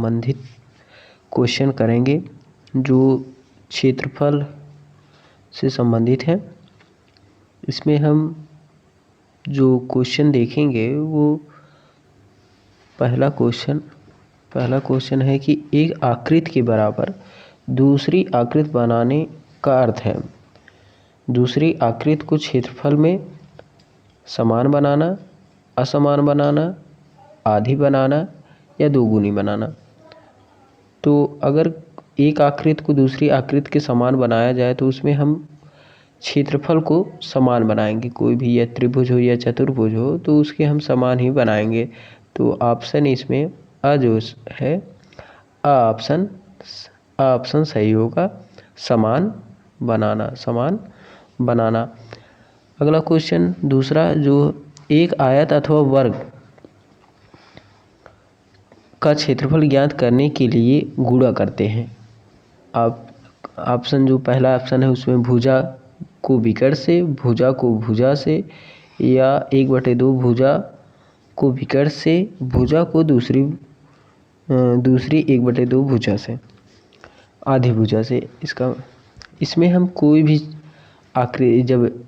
संबंधित क्वेश्चन करेंगे जो क्षेत्रफल से संबंधित है। इसमें हम जो क्वेश्चन देखेंगे वो पहला क्वेश्चन है कि एक आकृति के बराबर दूसरी आकृति बनाने का अर्थ है। दूसरी आकृति को क्षेत्रफल में समान बनाना, असमान बनाना, आधी बनाना या दोगुनी बनाना। तो अगर एक आकृति को दूसरी आकृति के समान बनाया जाए तो उसमें हम क्षेत्रफल को समान बनाएंगे। कोई भी या त्रिभुज हो या चतुर्भुज हो तो उसके हम समान ही बनाएंगे। तो ऑप्शन इसमें अ जो है ऑप्शन सही होगा, समान बनाना। अगला क्वेश्चन दूसरा, जो एक आयत अथवा वर्ग का क्षेत्रफल ज्ञात करने के लिए गुणा करते हैं। आप ऑप्शन जो पहला ऑप्शन है उसमें भुजा को विकर्ण से, भुजा को भुजा से या 1/2 भुजा को विकर्ण से, भुजा को दूसरी 1/2 भुजा से, आधी भुजा से। इसमें हम कोई भी आकृति जब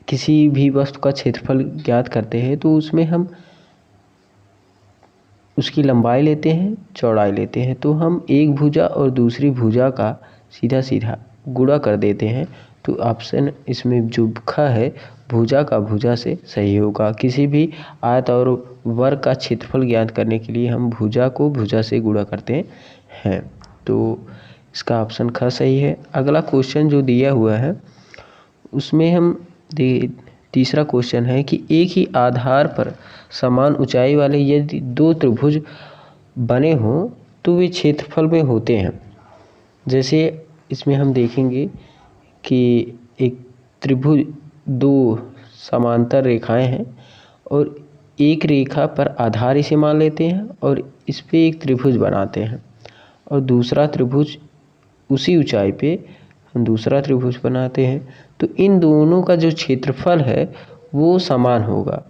किसी भी वस्तु का क्षेत्रफल ज्ञात करते हैं तो उसमें हम उसकी लंबाई लेते हैं, चौड़ाई लेते हैं। तो हम एक भुजा और दूसरी भुजा का सीधा गुणा कर देते हैं। तो ऑप्शन इसमें जो ख है भुजा का भुजा से सही होगा। किसी भी आयत और वर्ग का क्षेत्रफल ज्ञात करने के लिए हम भुजा को भुजा से गुणा करते हैं। तो इसका ऑप्शन ख सही है। अगला क्वेश्चन जो दिया हुआ है उसमें हम तीसरा क्वेश्चन है कि एक ही आधार पर समान ऊंचाई वाले यदि 2 त्रिभुज बने हों तो वे क्षेत्रफल में होते हैं। जैसे इसमें हम देखेंगे कि एक त्रिभुज 2 समांतर रेखाएं हैं और एक रेखा पर आधार इसे मान लेते हैं और इस पे एक त्रिभुज बनाते हैं और दूसरा त्रिभुज उसी ऊंचाई पे हम दूसरा त्रिभुज बनाते हैं। तो इन दोनों का जो क्षेत्रफल है वो समान होगा।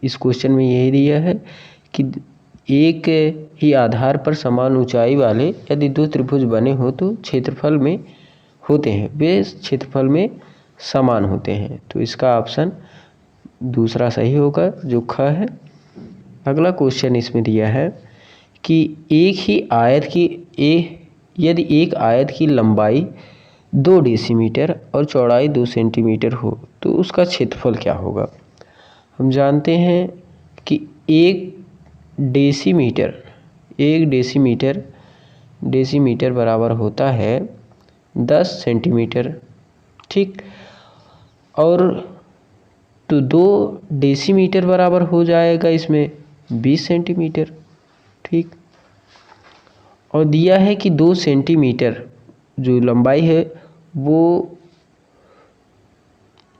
इस क्वेश्चन में यही दिया है कि एक ही आधार पर समान ऊंचाई वाले यदि 2 त्रिभुज बने हो तो क्षेत्रफल में होते हैं, वे क्षेत्रफल में समान होते हैं। तो इसका ऑप्शन दूसरा सही होगा जो ख है। अगला क्वेश्चन इसमें दिया है कि यदि एक आयत की लंबाई 2 डेसीमीटर और चौड़ाई 2 सेंटीमीटर हो तो उसका क्षेत्रफल क्या होगा। हम जानते हैं कि 1 डेसीमीटर बराबर होता है 10 सेंटीमीटर, ठीक। और तो 2 डेसीमीटर बराबर हो जाएगा इसमें 20 सेंटीमीटर, ठीक। और दिया है कि 2 सेंटीमीटर जो लंबाई है वो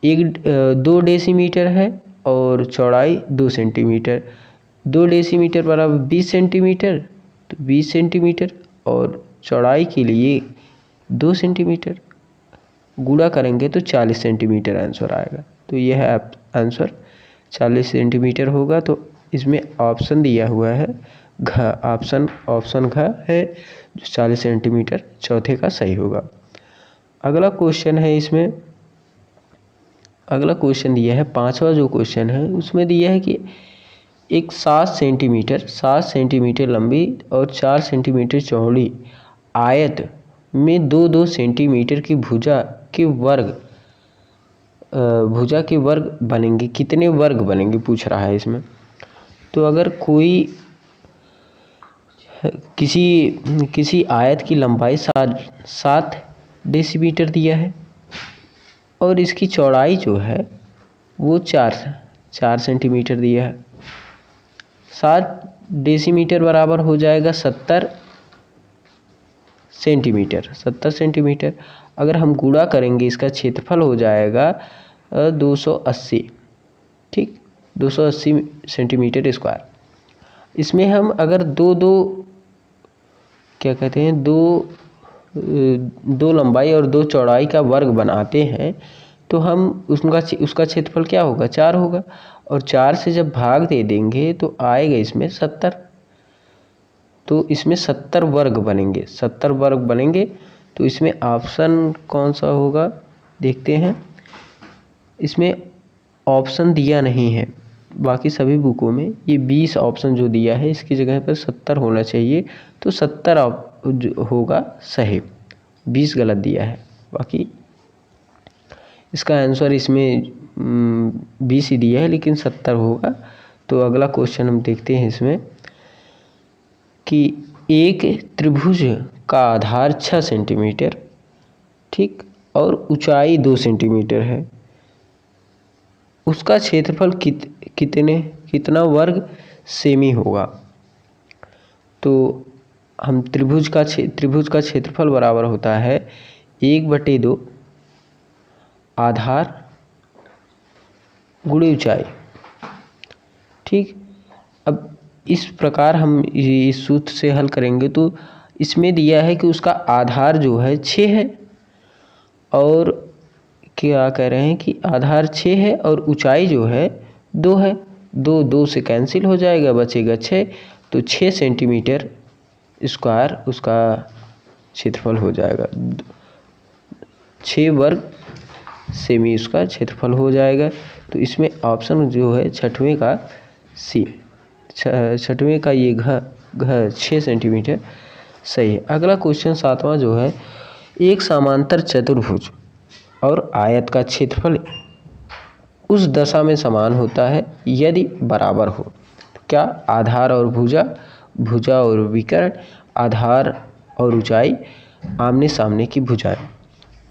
2 डेसीमीटर है और चौड़ाई 2 सेंटीमीटर। 2 डेसीमीटर बराबर 20 सेंटीमीटर, तो 20 सेंटीमीटर और चौड़ाई के लिए 2 सेंटीमीटर गुणा करेंगे तो 40 सेंटीमीटर आंसर आएगा। तो यह आंसर 40 सेंटीमीटर होगा। तो इसमें ऑप्शन दिया हुआ है घ, ऑप्शन घ है जो 40 सेंटीमीटर चौथे का सही होगा। अगला क्वेश्चन है इसमें, अगला क्वेश्चन दिया है पांचवा जो क्वेश्चन है उसमें दिया है कि एक 7 सेंटीमीटर लंबी और 4 सेंटीमीटर चौड़ी आयत में 2-2 सेंटीमीटर की भुजा के वर्ग बनेंगे। कितने वर्ग बनेंगे पूछ रहा है इसमें। तो अगर कोई किसी आयत की लंबाई 7 डेसीमीटर दिया है और इसकी चौड़ाई जो है वो 4 सेंटीमीटर दिया है। 7 डेसीमीटर बराबर हो जाएगा 70 सेंटीमीटर। अगर हम गुणा करेंगे इसका क्षेत्रफल हो जाएगा 280, ठीक, 280 सेंटीमीटर स्क्वायर। इसमें हम अगर दो लंबाई और 2 चौड़ाई का वर्ग बनाते हैं तो हम उसका क्षेत्रफल क्या होगा, 4 होगा। और 4 से जब भाग दे देंगे तो आएगा इसमें 70। तो इसमें 70 वर्ग बनेंगे, 70 वर्ग बनेंगे। तो इसमें ऑप्शन कौन सा होगा देखते हैं। इसमें ऑप्शन दिया नहीं है, बाकी सभी बुकों में ये 20 ऑप्शन जो दिया है, इसकी जगह पर 70 होना चाहिए। तो 70 होगा सही, 20 गलत दिया है। बाकी इसका आंसर इसमें 20 ही दिया है, लेकिन 70 होगा। तो अगला क्वेश्चन हम देखते हैं इसमें कि एक त्रिभुज का आधार 6 सेंटीमीटर, ठीक, और ऊंचाई 2 सेंटीमीटर है। उसका क्षेत्रफल कितना वर्ग सेमी होगा। तो हम त्रिभुज का क्षेत्रफल बराबर होता है 1/2 आधार गुणे ऊंचाई, ठीक। अब इस प्रकार हम इस सूत्र से हल करेंगे तो इसमें दिया है कि उसका आधार जो है 6 है, और क्या कह रहे हैं कि आधार 6 है और ऊंचाई जो है 2 है। 2 से कैंसिल हो जाएगा, बचेगा 6। तो 6 सेंटीमीटर स्क्वायर उसका क्षेत्रफल हो जाएगा, 6 वर्ग सेमी उसका क्षेत्रफल हो जाएगा। तो इसमें ऑप्शन जो है छठवें का सी, छठवें का ये घ 6 सेंटीमीटर सही है। अगला क्वेश्चन 7वां जो है, एक समांतर चतुर्भुज और आयत का क्षेत्रफल उस दशा में समान होता है यदि बराबर हो। क्या आधार और भुजा, भुजा और विकर्ण, आधार और ऊंचाई, आमने सामने की भुजाएं।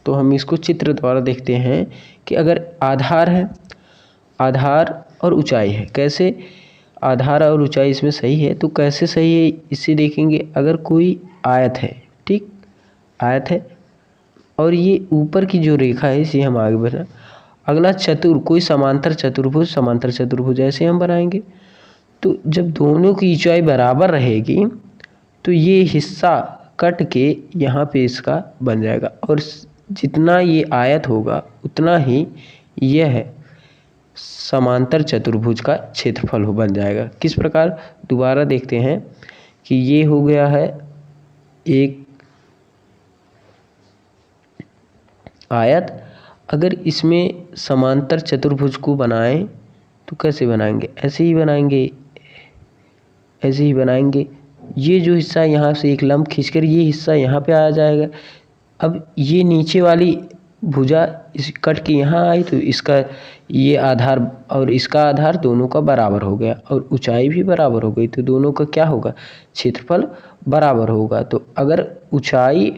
तो हम इसको चित्र द्वारा देखते हैं कि अगर आधार है, आधार और ऊंचाई है, कैसे आधार और ऊंचाई इसमें सही है। तो कैसे सही है इसे देखेंगे। अगर कोई आयत है, ठीक, आयत है और ये ऊपर की जो रेखा है इसे हम आगे बढ़ा। अगला कोई समांतर चतुर्भुज ऐसे हम बनाएंगे। तो जब दोनों की ऊंचाई बराबर रहेगी तो ये हिस्सा कट के यहाँ पे इसका बन जाएगा, और जितना ये आयत होगा उतना ही यह समांतर चतुर्भुज का क्षेत्रफल बन जाएगा। किस प्रकार, दोबारा देखते हैं कि ये हो गया है एक आयत। अगर इसमें समांतर चतुर्भुज को बनाएं तो कैसे बनाएंगे, ऐसे ही बनाएंगे, ऐसे ही बनाएंगे। ये जो हिस्सा यहाँ से एक लंब खींचकर ये हिस्सा यहाँ पे आ जाएगा। अब ये नीचे वाली भुजा इस कट के यहाँ आई तो इसका ये आधार और इसका आधार दोनों का बराबर हो गया, और ऊंचाई भी बराबर हो गई। तो दोनों का क्या होगा, क्षेत्रफल बराबर होगा। तो अगर ऊंचाई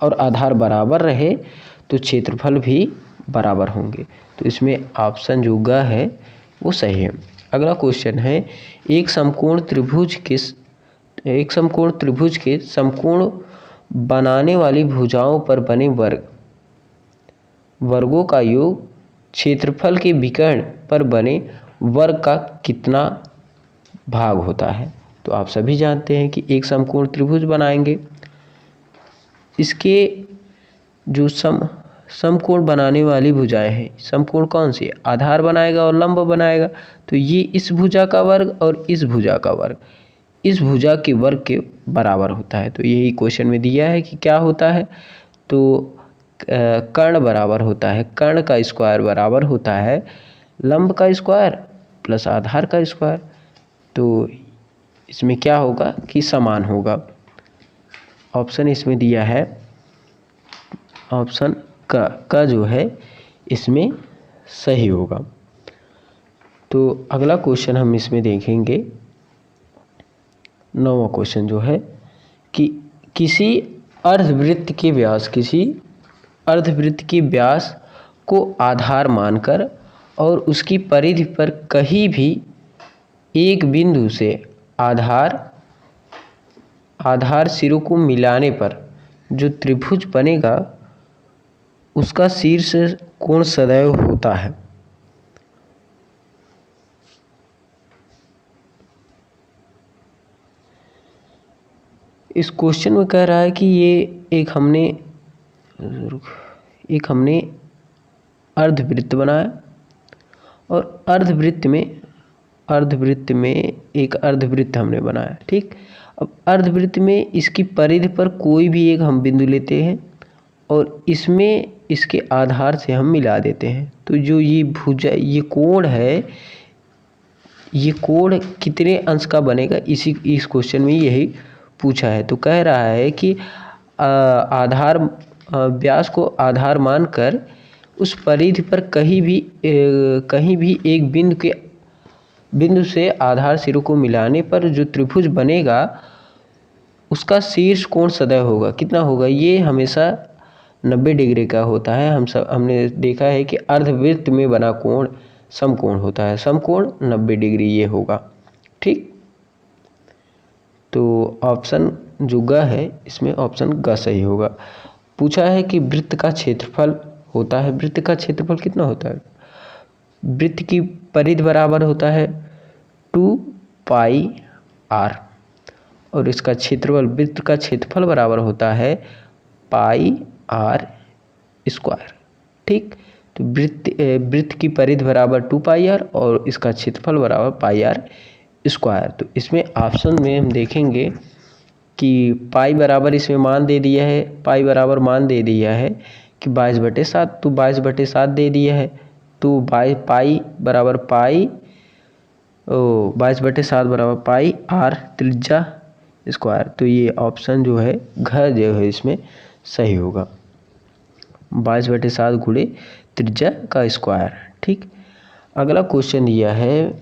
और आधार बराबर रहे तो क्षेत्रफल भी बराबर होंगे। तो इसमें ऑप्शन जो ग है वो सही है। अगला क्वेश्चन है, एक समकोण त्रिभुज के समकोण बनाने वाली भुजाओं पर बने वर्गों का योग क्षेत्रफल के विकर्ण पर बने वर्ग का कितना भाग होता है। तो आप सभी जानते हैं कि एक समकोण त्रिभुज बनाएंगे, इसके जो समकोण बनाने वाली भुजाएं हैं, समकोण कौन सी है, आधार बनाएगा और लंब बनाएगा। तो ये इस भुजा का वर्ग और इस भुजा का वर्ग इस भुजा के वर्ग के बराबर होता है। तो यही क्वेश्चन में दिया है कि क्या होता है। तो कर्ण बराबर होता है, कर्ण का स्क्वायर बराबर होता है लंब का स्क्वायर प्लस आधार का स्क्वायर। तो इसमें क्या होगा कि समान होगा। ऑप्शन इसमें दिया है, ऑप्शन का जो है इसमें सही होगा। तो अगला क्वेश्चन हम इसमें देखेंगे 9वां क्वेश्चन जो है कि किसी अर्धवृत्त के व्यास को आधार मानकर और उसकी परिधि पर कहीं भी एक बिंदु से आधार सिरों को मिलाने पर जो त्रिभुज बनेगा उसका शीर्ष कोण सदैव होता है। इस क्वेश्चन में कह रहा है कि ये एक हमने अर्धवृत्त बनाया और अर्धवृत्त में एक अर्धवृत्त हमने बनाया, ठीक। अब अर्धवृत्त में इसकी परिधि पर कोई भी एक हम बिंदु लेते हैं और इसमें इसके आधार से हम मिला देते हैं। तो जो ये भुजा, ये कोण है, ये कोण कितने अंश का बनेगा, इस क्वेश्चन में यही पूछा है। तो कह रहा है कि आधार व्यास को आधार मानकर उस परिधि पर कहीं भी एक बिंदु से आधार सिरों को मिलाने पर जो त्रिभुज बनेगा उसका शीर्ष कोण सदैव होगा। कितना होगा? ये हमेशा 90 डिग्री का होता है। हमने देखा है कि अर्धवृत्त में बना कोण समकोण होता है, समकोण 90 डिग्री ये होगा। ठीक, तो ऑप्शन जो ग है इसमें ऑप्शन ग सही होगा। पूछा है कि वृत्त का क्षेत्रफल होता है, वृत्त का क्षेत्रफल कितना होता है? वृत्त की परिधि बराबर होता है 2πr और इसका क्षेत्रफल, वृत्त का क्षेत्रफल बराबर होता है πr²। ठीक, तो वृत्त की परिधि बराबर 2πr और इसका क्षेत्रफल बराबर πr²। तो इसमें ऑप्शन में हम देखेंगे कि पाई बराबर इसमें मान दे दिया है, पाई बराबर मान दे दिया है कि 22/7, तो 22/7 दे दिया है। तो पाई बराबर 22/7 बराबर πr त्रिज्या स्क्वायर। तो ये ऑप्शन जो है घ जो है इसमें सही होगा, 22/7 गुणे त्रिज्या का स्क्वायर। ठीक, अगला क्वेश्चन दिया है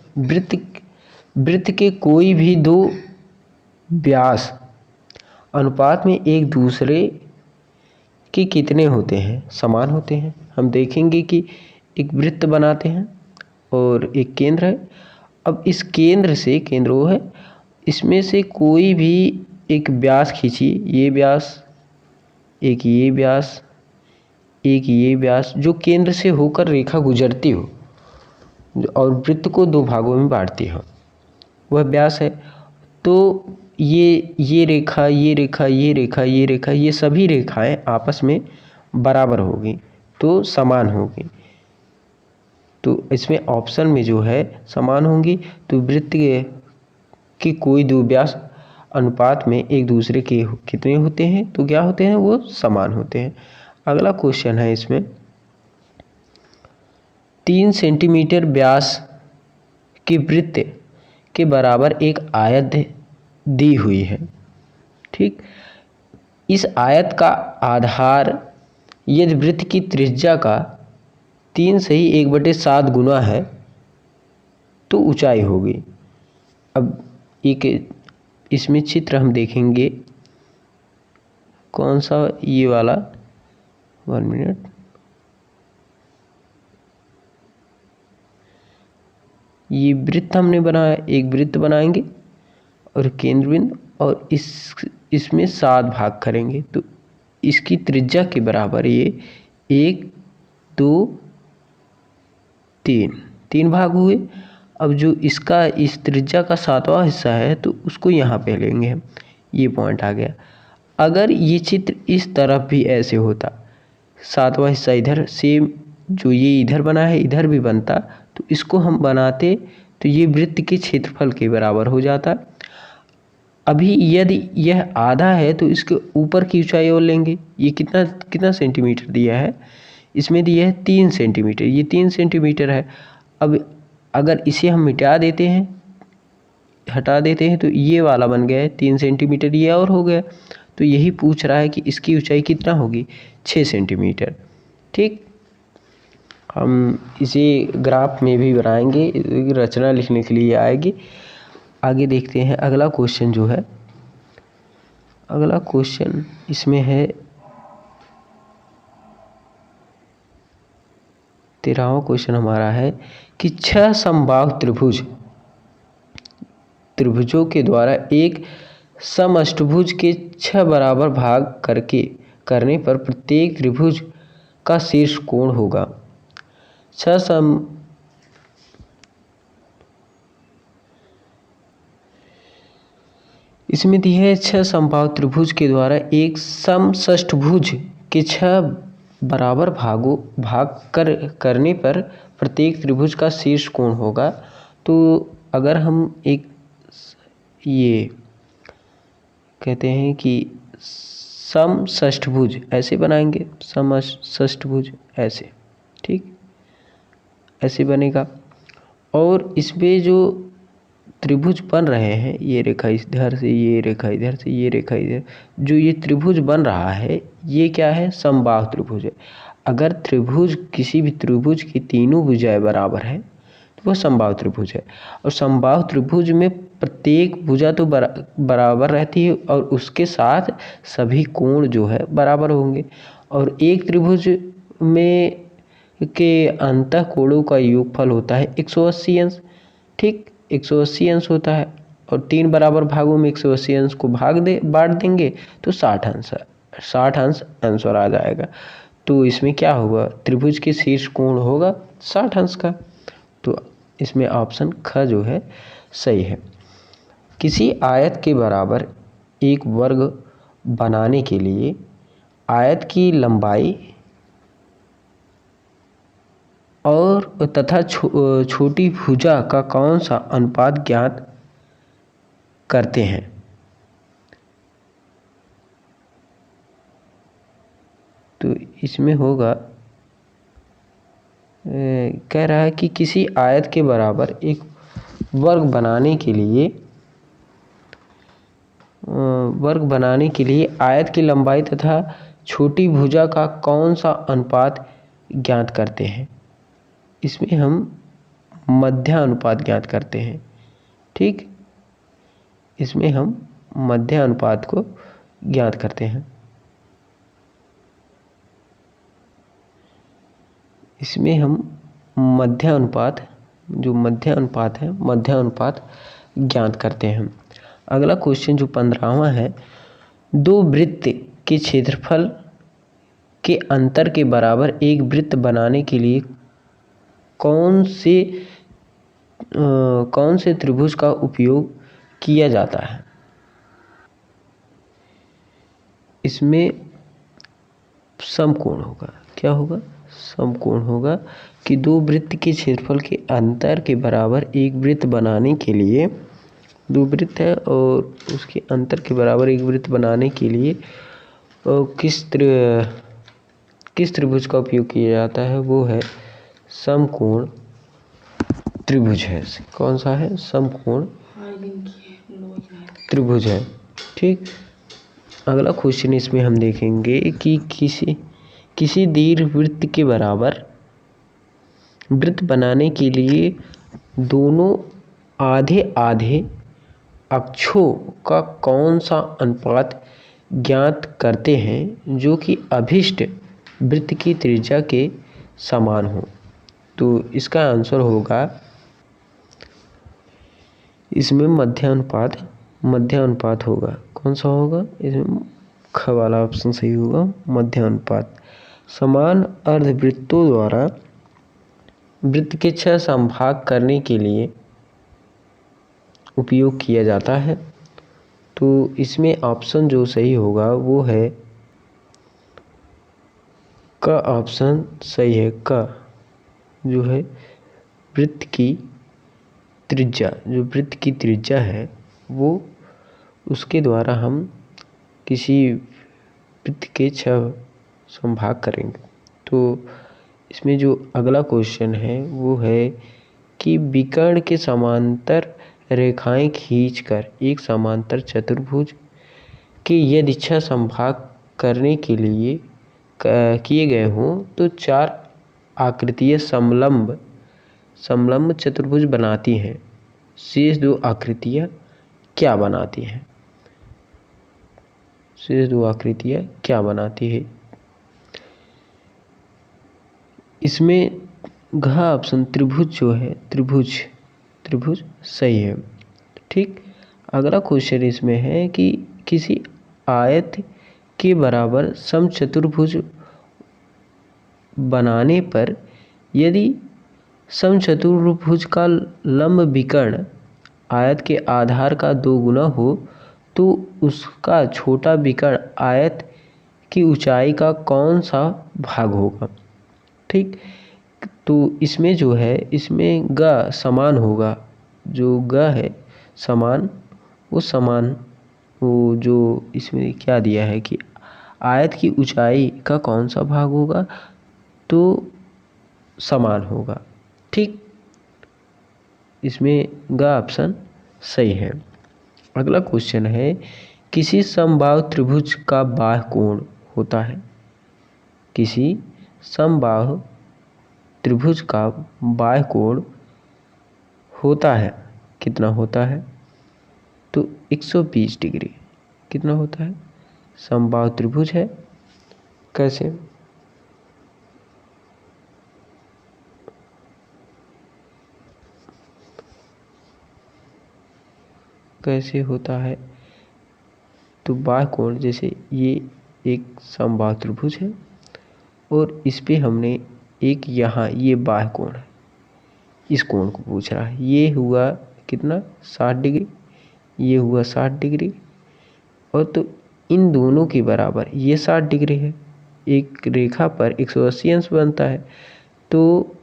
वृत्त के कोई भी दो व्यास अनुपात में एक दूसरे के कितने होते हैं? समान होते हैं। हम देखेंगे कि एक वृत्त बनाते हैं और एक केंद्र है। अब इस केंद्र से, केंद्र वो है, इसमें से कोई भी एक व्यास खींचिए, ये व्यास, एक ये व्यास, एक ये व्यास, जो केंद्र से होकर रेखा गुजरती हो और वृत्त को दो भागों में बांटती हो, वह व्यास है। तो ये रेखा, ये रेखा, ये रेखा, ये रेखा, ये सभी रेखाएं आपस में बराबर होगी, तो समान होगी। तो इसमें ऑप्शन में जो है समान होंगी। तो वृत्त के कोई दो व्यास अनुपात में एक दूसरे के कितने होते हैं? तो क्या होते हैं? वो समान होते हैं। अगला क्वेश्चन है इसमें 3 सेंटीमीटर व्यास के वृत्त के बराबर एक आयत दी हुई है। ठीक, इस आयत का आधार यदि वृत्त की त्रिज्या का 3 से ही 1/7 गुना है तो ऊंचाई होगी। अब एक इसमें चित्र हम देखेंगे, कौन सा? ये वाला, 1 मिनट, ये वृत्त हमने बनाया, एक वृत्त बनाएंगे और केंद्र बिंदु, और इसमें 7 भाग करेंगे। तो इसकी त्रिज्या के बराबर ये 1 2 3 भाग हुए। अब जो इसका इस त्रिज्या का 7वां हिस्सा है तो उसको यहाँ पे लेंगे हम, ये पॉइंट आ गया। अगर ये चित्र इस तरफ भी ऐसे होता, 7वां हिस्सा इधर, सेम जो ये इधर बना है इधर भी बनता, तो इसको हम बनाते तो ये वृत्त के क्षेत्रफल के बराबर हो जाता। अभी यदि यह आधा है तो इसके ऊपर की ऊंचाई और लेंगे। ये कितना सेंटीमीटर दिया है? इसमें दिया है 3 सेंटीमीटर, ये 3 सेंटीमीटर है। अब अगर इसे हम हटा देते हैं तो ये वाला बन गया है 3 सेंटीमीटर, ये और हो गया। तो यही पूछ रहा है कि इसकी ऊंचाई कितना होगी? 6 सेंटीमीटर। ठीक, हम इसे ग्राफ में भी बनाएंगे, रचना लिखने के लिए आएगी। आगे देखते हैं अगला क्वेश्चन जो है। अगला क्वेश्चन इसमें है 13वां क्वेश्चन हमारा है कि 6 समबाहु त्रिभुजों के द्वारा एक समअष्टभुज के 6 बराबर भाग करने पर प्रत्येक त्रिभुज का शीर्ष कोण होगा। इसमें दी है 6 समबाहु त्रिभुज के द्वारा एक समषष्ठभुज के 6 बराबर भाग करने पर प्रत्येक त्रिभुज का शीर्ष कोण होगा। तो अगर हम एक ये कहते हैं कि समषष्ठभुज, ऐसे बनाएंगे समषष्ठभुज ऐसे, ठीक, ऐसे बनेगा। और इसमें जो त्रिभुज बन रहे हैं, ये रेखा इधर से, ये रेखा इधर से, ये रेखा इधर, जो ये त्रिभुज बन रहा है ये क्या है, समबाहु त्रिभुज है। अगर त्रिभुज, किसी भी त्रिभुज की तीनों भुजाएं बराबर है तो वह समबाहु त्रिभुज है। और समबाहु त्रिभुज में प्रत्येक भुजा तो बराबर रहती है और उसके साथ सभी कोण जो है बराबर होंगे। और एक त्रिभुज में के अंतः कोणों का योगफल होता है 180 अंश, ठीक, 180 अंश होता है। और 3 बराबर भागों में 180 अंश को बांट देंगे तो 60 अंश आंसर आ जाएगा। तो इसमें क्या होगा, त्रिभुज के शीर्ष कोण होगा 60 अंश का। तो इसमें ऑप्शन ख जो है सही है। किसी आयत के बराबर एक वर्ग बनाने के लिए आयत की लंबाई और तथा छोटी भुजा का कौन सा अनुपात ज्ञात करते हैं। तो इसमें होगा, कह रहा है कि किसी आयत के बराबर एक वर्ग बनाने के लिए आयत की लंबाई तथा छोटी भुजा का कौन सा अनुपात ज्ञात करते हैं। इसमें हम मध्य अनुपात ज्ञात करते हैं, ठीक, इसमें हम मध्य अनुपात को ज्ञात करते हैं। इसमें हम मध्य अनुपात, जो मध्य अनुपात है, मध्य अनुपात ज्ञात करते हैं। अगला क्वेश्चन जो 15वां है, दो वृत्त के क्षेत्रफल के अंतर के बराबर एक वृत्त बनाने के लिए कौन से त्रिभुज का उपयोग किया जाता है। इसमें समकोण होगा, क्या होगा, समकोण होगा कि दो वृत्त के क्षेत्रफल के अंतर के बराबर एक वृत्त बनाने के लिए, दो वृत्त है और उसके अंतर के बराबर एक वृत्त बनाने के लिए किस त्रिभुज का उपयोग किया जाता है, वो है समकोण त्रिभुज है। कौन सा है, समकोण त्रिभुज है, ठीक। अगला क्वेश्चन इसमें हम देखेंगे कि किसी दीर्घवृत्त के बराबर वृत्त बनाने के लिए दोनों आधे आधे अक्षों का कौन सा अनुपात ज्ञात करते हैं जो कि अभिष्ट वृत्त की त्रिज्या के समान हो। तो इसका आंसर होगा, इसमें मध्य अनुपात होगा। कौन सा होगा, इसमें ख वाला ऑप्शन सही होगा, मध्य अनुपात। समान अर्धवृत्तों द्वारा वृत्त के 6 समभाग करने के लिए उपयोग किया जाता है। तो इसमें ऑप्शन जो सही होगा वो है क, ऑप्शन सही है क, जो है वृत्त की त्रिज्या, जो वृत्त की त्रिज्या है वो, उसके द्वारा हम किसी वृत्त के 6 समभाग करेंगे। तो इसमें जो अगला क्वेश्चन है वो है कि विकर्ण के समांतर रेखाएं खींचकर एक समांतर चतुर्भुज के यदि 6 समभाग करने के लिए किए गए हों तो 4 आकृतियाँ समलंब चतुर्भुज बनाती हैं। शेष 2 आकृतियाँ क्या बनाती हैं, शेष 2 आकृतियाँ क्या बनाती है। इसमें घ ऑप्शन त्रिभुज जो है, त्रिभुज सही है, ठीक। अगला क्वेश्चन इसमें है कि किसी आयत के बराबर समचतुर्भुज बनाने पर यदि समचतुर्भुज का लंब विकर्ण आयत के आधार का 2 गुना हो तो उसका छोटा विकर्ण आयत की ऊंचाई का कौन सा भाग होगा, ठीक। तो इसमें जो है, इसमें ग समान होगा, जो ग है समान, वो समान वो जो इसमें क्या दिया है कि आयत की ऊंचाई का कौन सा भाग होगा, तो समान होगा। ठीक, इसमें ग ऑप्शन सही है। अगला क्वेश्चन है, किसी समबाहु त्रिभुज का बाह्य कोण होता है। किसी समबाहु त्रिभुज का बाह्य कोण होता है, कितना होता है, तो 120 डिग्री। कितना होता है, समबाहु त्रिभुज है, कैसे, कैसे होता है, तो बाह्य कोण, जैसे ये एक समबाहु त्रिभुज है और इस पे हमने एक यहाँ ये बाह्य कोण है, इस कोण को पूछ रहा है। ये हुआ कितना, 60 डिग्री, ये हुआ 60 डिग्री, और तो इन दोनों के बराबर ये 60 डिग्री है। एक रेखा पर 180 अंश बनता है, तो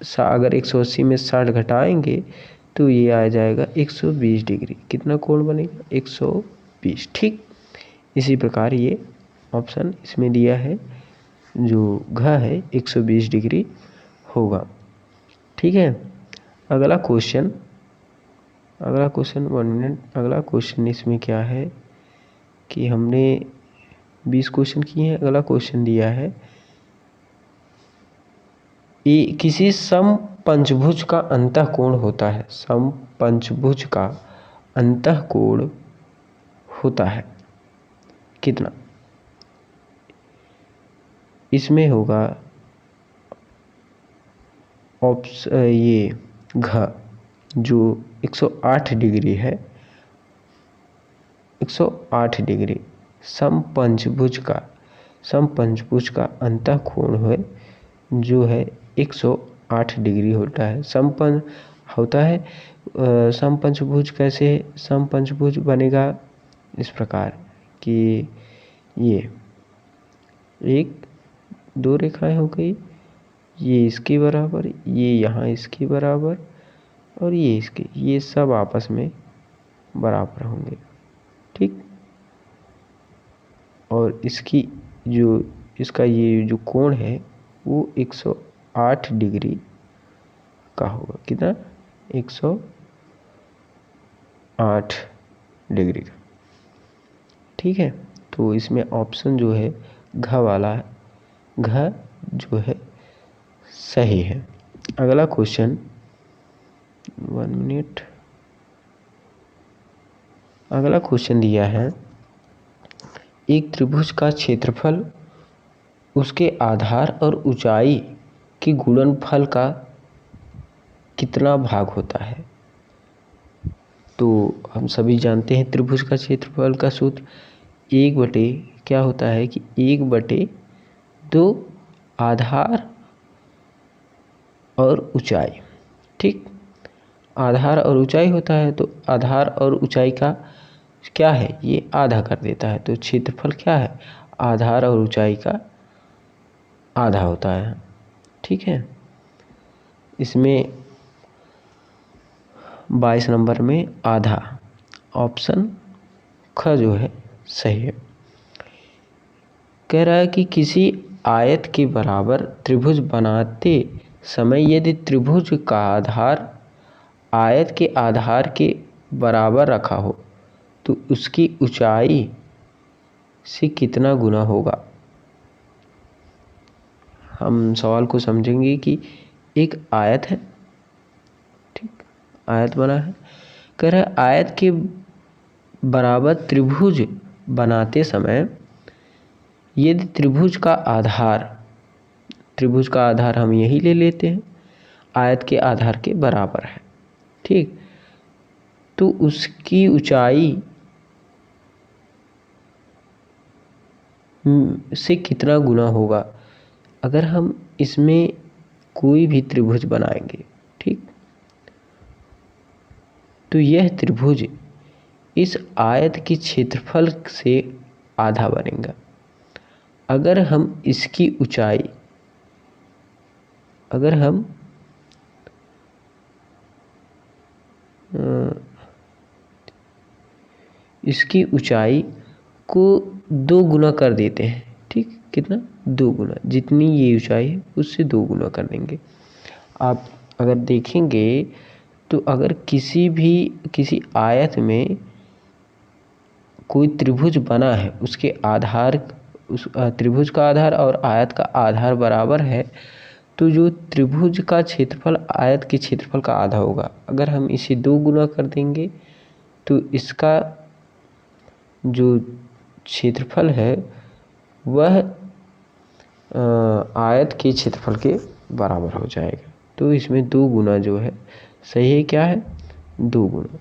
अगर 180 में 60 घटाएंगे तो ये आ जाएगा 120 डिग्री। कितना कोण बनेगा, 120। ठीक, इसी प्रकार ये ऑप्शन इसमें दिया है, जो घ है 120 डिग्री होगा। ठीक है, अगला क्वेश्चन 1 मिनट। अगला क्वेश्चन इसमें क्या है कि हमने 20 क्वेश्चन किए हैं। अगला क्वेश्चन दिया है, किसी समपंचभुज का अंतःकोण होता है। समपंचभुज का अंतःकोण होता है कितना, इसमें होगा ऑप्शन ये घ, जो 108 डिग्री है, 108 डिग्री समपंचभुज का अंतःकोण है, जो है 108 डिग्री होता है। होता है समपंचभुज। कैसे समपंचभुज बनेगा, इस प्रकार कि ये एक दो रेखाएं हो गई, ये इसके बराबर, ये यहाँ इसके बराबर, और ये इसके, ये सब आपस में बराबर होंगे। ठीक, और इसकी जो इसका ये जो कोण है वो 108 डिग्री का होगा। कितना, 108 डिग्री का। ठीक है, तो इसमें ऑप्शन जो है घ वाला है, घ जो है सही है। अगला क्वेश्चन 1 मिनट। अगला क्वेश्चन दिया है, एक त्रिभुज का क्षेत्रफल उसके आधार और ऊंचाई के गुणनफल का कितना भाग होता है। तो हम सभी जानते हैं त्रिभुज का क्षेत्रफल का सूत्र 1/, क्या होता है कि 1/2 आधार और ऊंचाई। ठीक, आधार और ऊंचाई होता है, तो आधार और ऊंचाई का क्या है, ये आधा कर देता है, तो क्षेत्रफल क्या है, आधार और ऊंचाई का आधा होता है। ठीक है, इसमें 22 नंबर में आधा, ऑप्शन ख जो है सही है। कह रहा है कि किसी आयत के बराबर त्रिभुज बनाते समय यदि त्रिभुज का आधार आयत के आधार के बराबर रखा हो तो उसकी ऊंचाई से कितना गुना होगा। हम सवाल को समझेंगे कि एक आयत है, ठीक, आयत बना है, कह रहा है आयत के बराबर त्रिभुज बनाते समय यदि त्रिभुज का आधार हम यही ले लेते हैं, आयत के आधार के बराबर है। ठीक, तो उसकी ऊंचाई से कितना गुना होगा अगर हम इसमें कोई भी त्रिभुज बनाएंगे। ठीक, तो यह त्रिभुज इस आयत के क्षेत्रफल से आधा बनेगा। अगर हम इसकी ऊंचाई, अगर हम इसकी ऊंचाई को 2 गुना कर देते हैं। ठीक, कितना? 2 गुना, जितनी ये ऊंचाई है उससे 2 गुना कर देंगे। आप अगर देखेंगे तो अगर किसी आयत में कोई त्रिभुज बना है, उसके आधार, उस त्रिभुज का आधार और आयत का आधार बराबर है, तो जो त्रिभुज का क्षेत्रफल आयत के क्षेत्रफल का आधा होगा। अगर हम इसे 2 गुना कर देंगे तो इसका जो क्षेत्रफल है वह आयत के क्षेत्रफल के बराबर हो जाएगा। तो इसमें 2 गुना जो है सही है, क्या है? 2 गुना।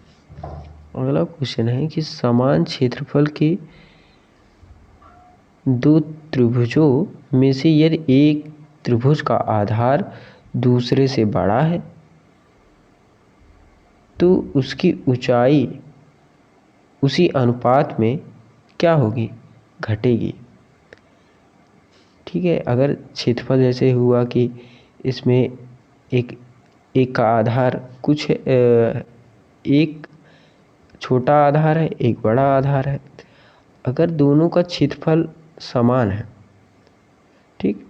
अगला क्वेश्चन है कि समान क्षेत्रफल के 2 त्रिभुजों में से यदि एक त्रिभुज का आधार दूसरे से बड़ा है तो उसकी ऊंचाई उसी अनुपात में क्या होगी? घटेगी। ठीक है, अगर क्षेत्रफल जैसे हुआ कि इसमें एक का आधार कुछ एक छोटा आधार है, एक बड़ा आधार है। अगर दोनों का क्षेत्रफल समान है, ठीक,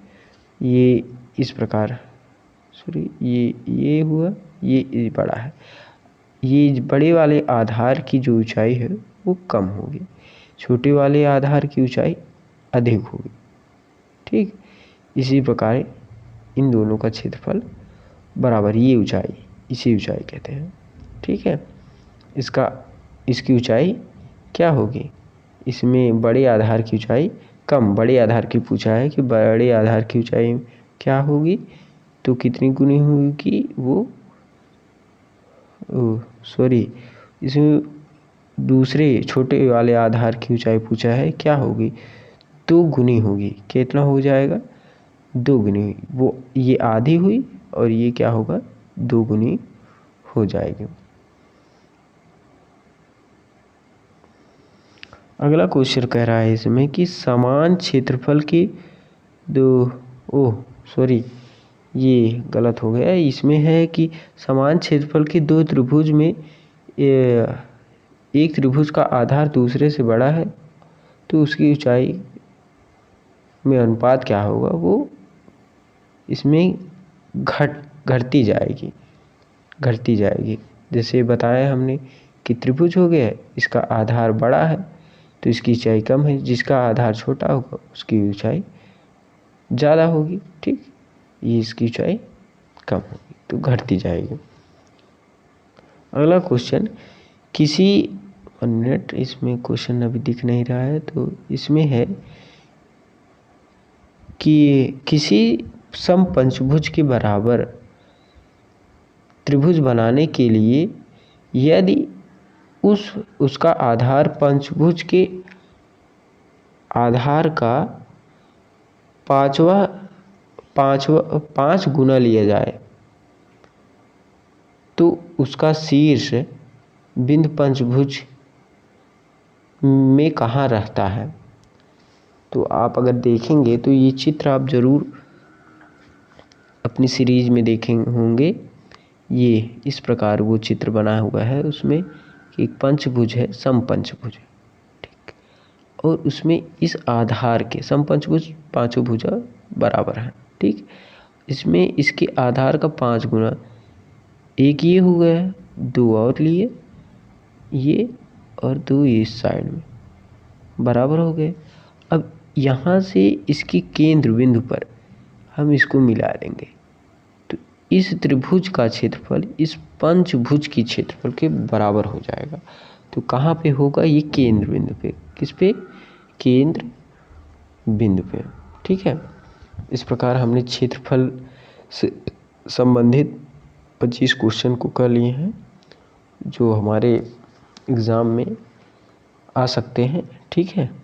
ये इस प्रकार, सॉरी, ये हुआ, ये बड़ा है, ये बड़े वाले आधार की जो ऊंचाई है वो कम होगी, छोटे वाले आधार की ऊंचाई अधिक होगी। ठीक, इसी प्रकार इन दोनों का क्षेत्रफल बराबर, ये ऊंचाई, इसी ऊंचाई कहते हैं। ठीक है, इसकी ऊंचाई क्या होगी? इसमें बड़े आधार की ऊंचाई कम, बड़े आधार की पूछा है कि बड़े आधार की ऊंचाई क्या होगी, तो कितनी गुनी होगी वो, सॉरी, इसमें दूसरे छोटे वाले आधार की ऊंचाई पूछा है, क्या होगी? 2 गुनी होगी। कितना हो जाएगा? 2 गुनी। वो ये आधी हुई और ये क्या होगा? 2 गुनी हो जाएगी। अगला क्वेश्चन कह रहा है इसमें कि समान क्षेत्रफल के सॉरी, ये गलत हो गया। इसमें है कि समान क्षेत्रफल के 2 त्रिभुज में एक त्रिभुज का आधार दूसरे से बड़ा है तो उसकी ऊंचाई में अनुपात क्या होगा? वो इसमें घटती जाएगी। जैसे बताया हमने कि त्रिभुज हो गया, इसका आधार बड़ा है तो इसकी ऊंचाई कम है, जिसका आधार छोटा होगा उसकी ऊंचाई ज़्यादा होगी। ठीक, ये इसकी ऊंचाई कम होगी तो घटती जाएगी। अगला क्वेश्चन, किसी मिनट, इसमें क्वेश्चन अभी दिख नहीं रहा है, तो इसमें है कि किसी समपंचभुज के बराबर त्रिभुज बनाने के लिए यदि उसका आधार पंचभुज के आधार का 5 गुना लिया जाए तो उसका शीर्ष बिंदु पंचभुज में कहाँ रहता है? तो आप अगर देखेंगे तो ये चित्र आप जरूर अपनी सीरीज में देखे होंगे। ये इस प्रकार वो चित्र बना हुआ है, उसमें एक पंचभुज है, समपंचभुज है। ठीक, और उसमें इस आधार के समपंचभुज 5 भुजा बराबर है। ठीक, इसमें इसके आधार का 5 गुना, एक ये हो गया, 2 और लिए ये और 2 इस साइड में बराबर हो गए। अब यहाँ से इसकी केंद्र बिंदु पर हम इसको मिला देंगे तो इस त्रिभुज का क्षेत्रफल इस पंचभुज की क्षेत्रफल के बराबर हो जाएगा। तो कहाँ पे होगा? ये केंद्र बिंदु पे। किस पे? केंद्र बिंदु पे। ठीक है, इस प्रकार हमने क्षेत्रफल से संबंधित 25 क्वेश्चन को कर लिए हैं जो हमारे एग्ज़ाम में आ सकते हैं। ठीक है।